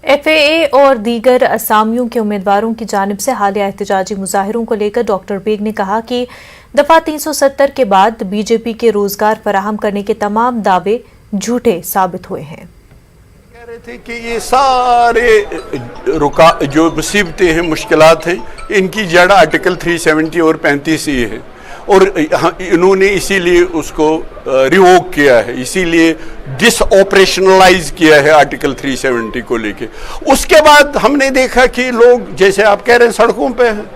FAA और दीगर असामियों के उम्मीदवारों की जानिब से हालिया एहतजाजी मुजाहिरों को लेकर डॉक्टर बेग ने कहा कि दफा 370 के बाद बीजेपी के रोजगार फराहम करने के तमाम दावे झूठे साबित हुए हैं। कह रहे थे कि ये सारे जो मुसीबतें हैं, मुश्किलात हैं, इनकी जड़ आर्टिकल 370 और 35 ये है और इन्होंने इसीलिए उसको रिवोक किया है, इसीलिए डिसऑपरेशनलाइज किया है आर्टिकल 370 को लेके। उसके बाद हमने देखा कि लोग, जैसे आप कह रहे हैं, सड़कों पे हैं।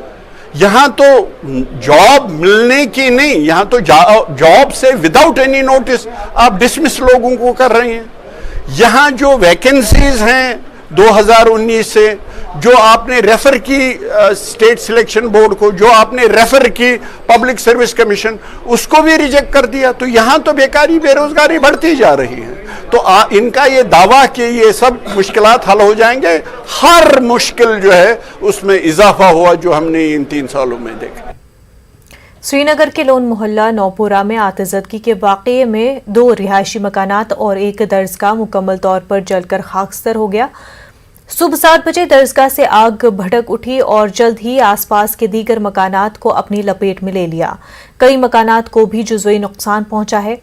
यहाँ तो जॉब मिलने की नहीं, यहाँ तो जॉब से विदाउट एनी नोटिस आप डिसमिस लोगों को कर रहे हैं। यहाँ जो वैकेंसीज हैं 2019 से, जो आपने रेफर की स्टेट सिलेक्शन बोर्ड को, जो आपने रेफर की पब्लिक सर्विस कमीशन, उसको भी रिजेक्ट कर दिया। तो यहाँ तो बेकारी, बेरोजगारी बढ़ती जा रही है। तो इनका ये दावा कि ये सब मुश्किलात हल हो जाएंगे, हर मुश्किल जो है उसमें इजाफा हुआ जो हमने इन 3 सालों में देखा। श्रीनगर के लोन मोहल्ला नौपुरा में आतिशबाजी के वाक़ये में 2 रिहायशी मकानात और एक दरसगाह मुकम्मल तौर पर जलकर खाकसतर हो गया। सुबह 7 बजे दरसगाह से आग भड़क उठी और जल्द ही आसपास के दीगर मकानात को अपनी लपेट में ले लिया। कई मकानात को भी जुज़वी नुकसान पहुंचा है।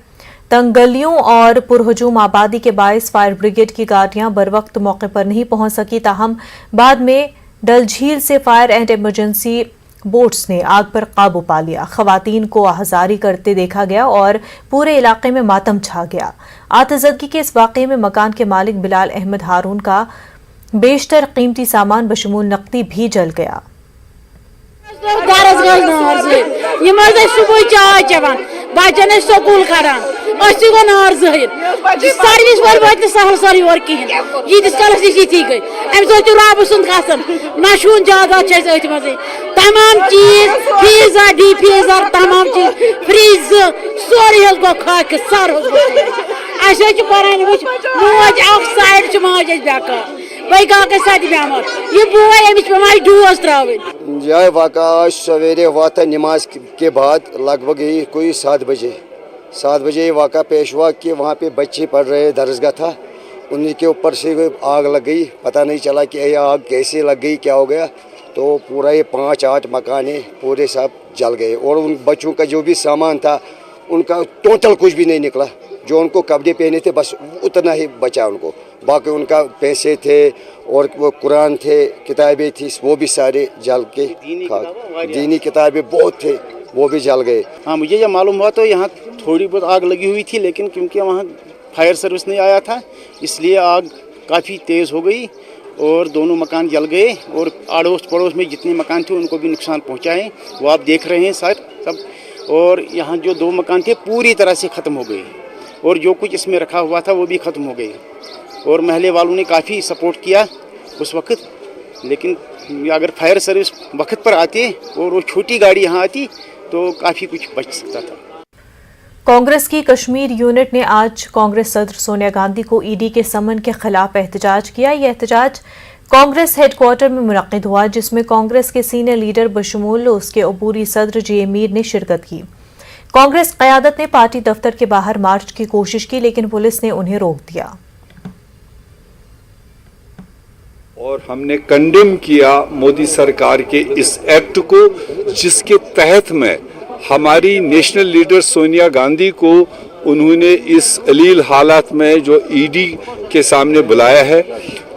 तंग गलियों और पुरहजूम आबादी के बायस फायर ब्रिगेड की गाड़ियां बर वक्त मौके पर नहीं पहुंच सकी, ताहम बाद में डल झील से फायर एंड इमरजेंसी बोट्स ने आग पर काबू पा लिया। खवातीन को आहाजारी करते देखा गया और पूरे इलाके में मातम छा गया। आतिशबाजी के इस वाक़ये में मकान के मालिक बिलाल अहमद हारून का बेशतर कीमती सामान बशमूल नकदी भी जल गया। बचन स्कूल करान गो नार जहिर सर्विस वाल वात सहल सारी और कहें यीतिस कलस ये गई अम रब सुंद कसन नशून ज्यादा मजे तमाम चीज फीजर डी फीजर तमाम चीज फ्रिज सोरी गो खाक सर पान वो मोज अख साइड माज बेकार ये बोई डोज त्रावन। यह वाक़ा सवेरे हुआ था नमाज के बाद, लगभग यही कोई 7 बजे ये वाक़ा पेश हुआ कि वहाँ पे बच्चे पढ़ रहे, दरसगाह था, उन्हीं के ऊपर से आग लग गई। पता नहीं चला कि ये आग कैसे लग गई, क्या हो गया। तो पूरा ये 5-8 मकाने पूरे सब जल गए और उन बच्चों का जो भी सामान था उनका टोटल कुछ भी नहीं निकला। जो उनको कपड़े पहने थे बस उतना ही बचा उनको, बाकी उनका पैसे थे और वो कुरान थे, किताबें थी, वो भी सारे जल के दीनी किताबें बहुत थे, वो भी जल गए। हाँ, मुझे जब मालूम हुआ तो यहाँ थोड़ी बहुत आग लगी हुई थी, लेकिन क्योंकि वहाँ फायर सर्विस नहीं आया था इसलिए आग काफ़ी तेज़ हो गई और दोनों मकान जल गए और अड़ोस पड़ोस में जितने मकान थे उनको भी नुकसान पहुँचा है, वो आप देख रहे हैं सर सब। और यहाँ जो 2 मकान थे पूरी तरह से ख़त्म हो गए और जो कुछ इसमें रखा हुआ था वो भी ख़त्म हो गए। और महल्ले वालों ने काफ़ी सपोर्ट किया उस वक्त, लेकिन अगर फायर सर्विस वक्त पर आती और वो छोटी गाड़ी यहाँ आती तो काफ़ी कुछ बच सकता था। कांग्रेस की कश्मीर यूनिट ने आज कांग्रेस सदर सोनिया गांधी को ईडी के समन के खिलाफ एहतजाज किया। यह एहतजाज कांग्रेस हेडक्वार्टर में मुनक्किद हुआ, जिसमें कांग्रेस के सीनियर लीडर बशमूल उसके अबूरी सदर जे मीर ने शिरकत की। कांग्रेस क़यादत ने पार्टी दफ्तर के बाहर मार्च की कोशिश की, लेकिन पुलिस ने उन्हें रोक दिया। और हमने कंडेम किया मोदी सरकार के इस एक्ट को, जिसके तहत में हमारी नेशनल लीडर सोनिया गांधी को उन्होंने इस अलील हालात में जो ईडी के सामने बुलाया है।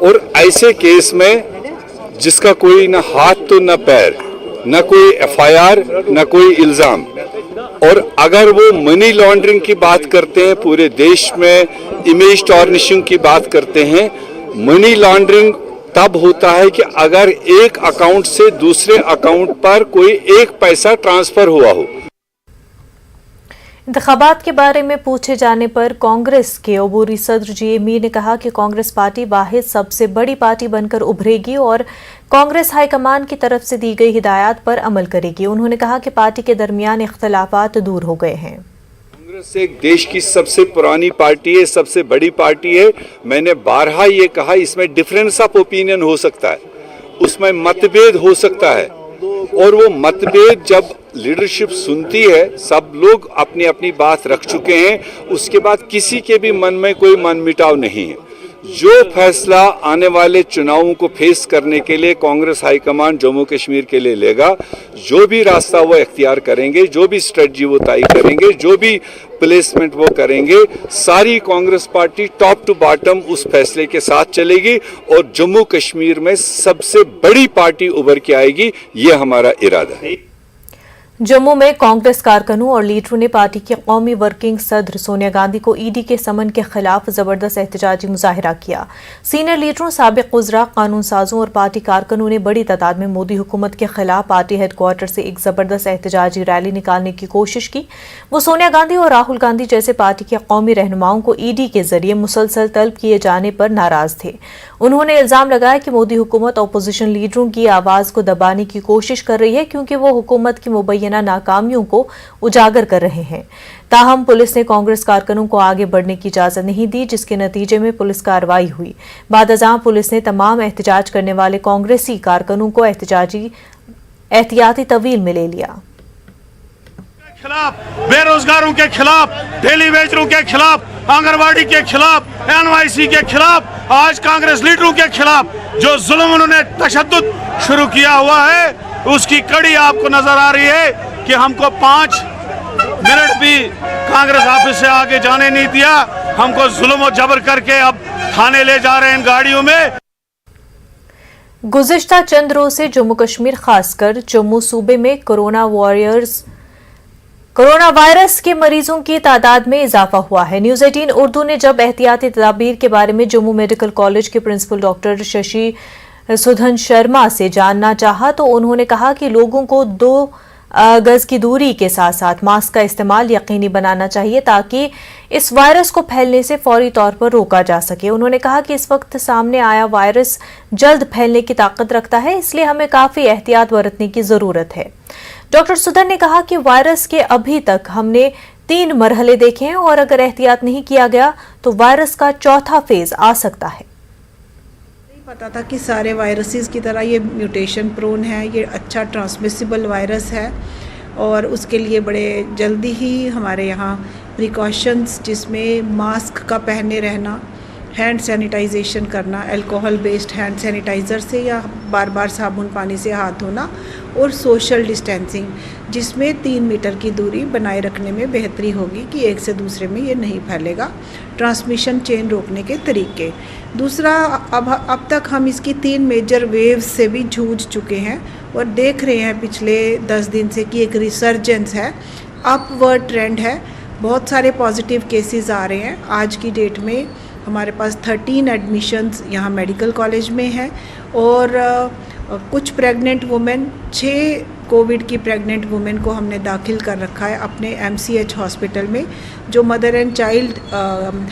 और ऐसे केस में जिसका कोई न हाथ तो न पैर, न कोई एफआईआर, न कोई इल्ज़ाम, और अगर वो मनी लॉन्ड्रिंग की बात करते हैं, पूरे देश में इमेज टॉर्निशिंग की बात करते हैं। मनी लॉन्ड्रिंग तब होता है कि अगर एक अकाउंट से दूसरे अकाउंट पर कोई एक पैसा ट्रांसफर हुआ हो। इंतखाबात के बारे में पूछे जाने पर कांग्रेस के अबूरी सदर जे मीर ने कहा कि कांग्रेस पार्टी वाहिद सबसे बड़ी पार्टी बनकर उभरेगी और कांग्रेस हाईकमान की तरफ से दी गई हिदायत पर अमल करेगी। उन्होंने कहा कि पार्टी के दरमियान इख्तलाफात दूर हो गए हैं। कांग्रेस एक देश की सबसे पुरानी पार्टी है, सबसे बड़ी पार्टी है। मैंने बारहा ये कहा, इसमें डिफरेंस ऑफ ओपिनियन हो सकता है, उसमें मतभेद हो सकता है, और वो मतभेद जब लीडरशिप सुनती है, सब लोग अपनी अपनी बात रख चुके हैं, उसके बाद किसी के भी मन में कोई मनमुटाव नहीं है। जो फैसला आने वाले चुनावों को फेस करने के लिए कांग्रेस हाईकमान जम्मू कश्मीर के लिए लेगा, जो भी रास्ता वो इख्तियार करेंगे, जो भी स्ट्रेटजी वो तय करेंगे, जो भी प्लेसमेंट वो करेंगे, सारी Congress party top to bottom उस फैसले के साथ चलेगी और जम्मू कश्मीर में सबसे बड़ी पार्टी उभर के आएगी, ये हमारा इरादा है। जम्मू में कांग्रेस कारकुनों और लीडरों ने पार्टी की कौमी वर्किंग सदर सोनिया गांधी को ईडी के समन के खिलाफ जबरदस्त एहतजाजी मुजाहिरा किया। सीनियर लीडरों, साबिक वज़रा, कानून साजों और पार्टी कारकुनों ने बड़ी तादाद में मोदी हुकूमत के खिलाफ पार्टी हेडक्वार्टर से एक जबरदस्त एहतजाजी रैली निकालने की कोशिश की। वो सोनिया गांधी और राहुल गांधी जैसे पार्टी के कौमी रहनुमाओं को ईडी के जरिए मुसलसल तलब किए जाने पर नाराज थे। उन्होंने इल्जाम लगाया कि मोदी हुकूमत अपोजिशन लीडरों की आवाज को दबाने की कोशिश कर रही है, क्योंकि वो हुकूमत की मुबैना नाकामियों को उजागर कर रहे हैं। ताहम पुलिस ने कांग्रेस कारकुनों को आगे बढ़ने की इजाजत नहीं दी, जिसके नतीजे में पुलिस कार्रवाई हुई। बाद-अज़ां पुलिस ने तमाम एहतजाज करने वाले कांग्रेसी कारकुनों को एहतियाती तवील में ले लिया। खिलाफ, बेरोजगारों के खिलाफ, डेली वेजरों के खिलाफ, आंगनवाड़ी के खिलाफ, NYC के खिलाफ, आज कांग्रेस लीडरों के खिलाफ जो जुल्म उन्होंने तशद्दुद शुरू किया हुआ है, उसकी कड़ी आपको नजर आ रही है कि हमको 5 मिनट भी कांग्रेस ऑफिस से आगे जाने नहीं दिया। हमको जुल्म और जबर करके अब थाने ले जा रहे हैं इन गाड़ियों में। गुज़िश्ता चंद रोज से जम्मू कश्मीर, खासकर जम्मू सूबे में कोरोना वायरस के मरीजों की तादाद में इजाफा हुआ है। न्यूज़ 18 उर्दू ने जब एहतियाती तदाबीर के बारे में जम्मू मेडिकल कॉलेज के प्रिंसिपल डॉक्टर शशि सुधन शर्मा से जानना चाहा तो उन्होंने कहा कि लोगों को 2 गज की दूरी के साथ साथ मास्क का इस्तेमाल यकीनी बनाना चाहिए, ताकि इस वायरस को फैलने से फौरी तौर पर रोका जा सके। उन्होंने कहा कि इस वक्त सामने आया वायरस जल्द फैलने की ताकत रखता है, इसलिए हमें काफ़ी एहतियात बरतने की ज़रूरत है। डॉक्टर सुधन ने कहा कि वायरस के अभी तक हमने 3 मरहले देखे हैं और अगर एहतियात नहीं किया गया तो वायरस का 4था फेज आ सकता है। पता था कि सारे वायरसेस की तरह ये म्यूटेशन प्रोन है, ये अच्छा ट्रांसमिसिबल वायरस है और उसके लिए बड़े जल्दी ही हमारे यहाँ प्रिकॉशंस, जिसमें मास्क का पहने रहना, हैंड सैनिटाइजेशन करना, अल्कोहल बेस्ड हैंड सैनिटाइज़र से या बार बार साबुन पानी से हाथ धोना और सोशल डिस्टेंसिंग, जिसमें 3 मीटर की दूरी बनाए रखने में बेहतरी होगी कि एक से दूसरे में ये नहीं फैलेगा। ट्रांसमिशन चेन रोकने के तरीके। दूसरा, अब तक हम इसकी 3 मेजर वेव्स से भी जूझ चुके हैं और देख रहे हैं पिछले 10 दिन से कि एक रिसर्जेंस है, अपवर्ड ट्रेंड है। बहुत सारे पॉजिटिव केसेस आ रहे हैं। आज की डेट में हमारे पास 13 एडमिशन्स यहाँ मेडिकल कॉलेज में हैं और कुछ प्रेग्नेंट वुमेन, 6 कोविड की प्रेग्नेंट वुमेन को हमने दाखिल कर रखा है अपने MCH हॉस्पिटल में, जो mother and child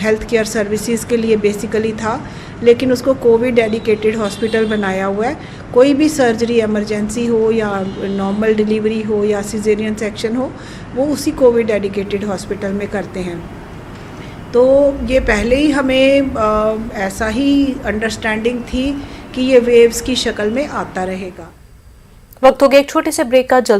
health care services के लिए बेसिकली था, लेकिन उसको कोविड डेडिकेटेड हॉस्पिटल बनाया हुआ है। कोई भी सर्जरी इमरजेंसी हो या नॉर्मल डिलीवरी हो या सिजेरियन सेक्शन हो, वो उसी कोविड डेडिकेटेड हॉस्पिटल में करते हैं। तो ये पहले ही हमें ऐसा ही अंडरस्टैंडिंग थी कि ये वेव्स की शक्ल में आता रहेगा। वक्त हो गया एक छोटे से ब्रेक का। जल्द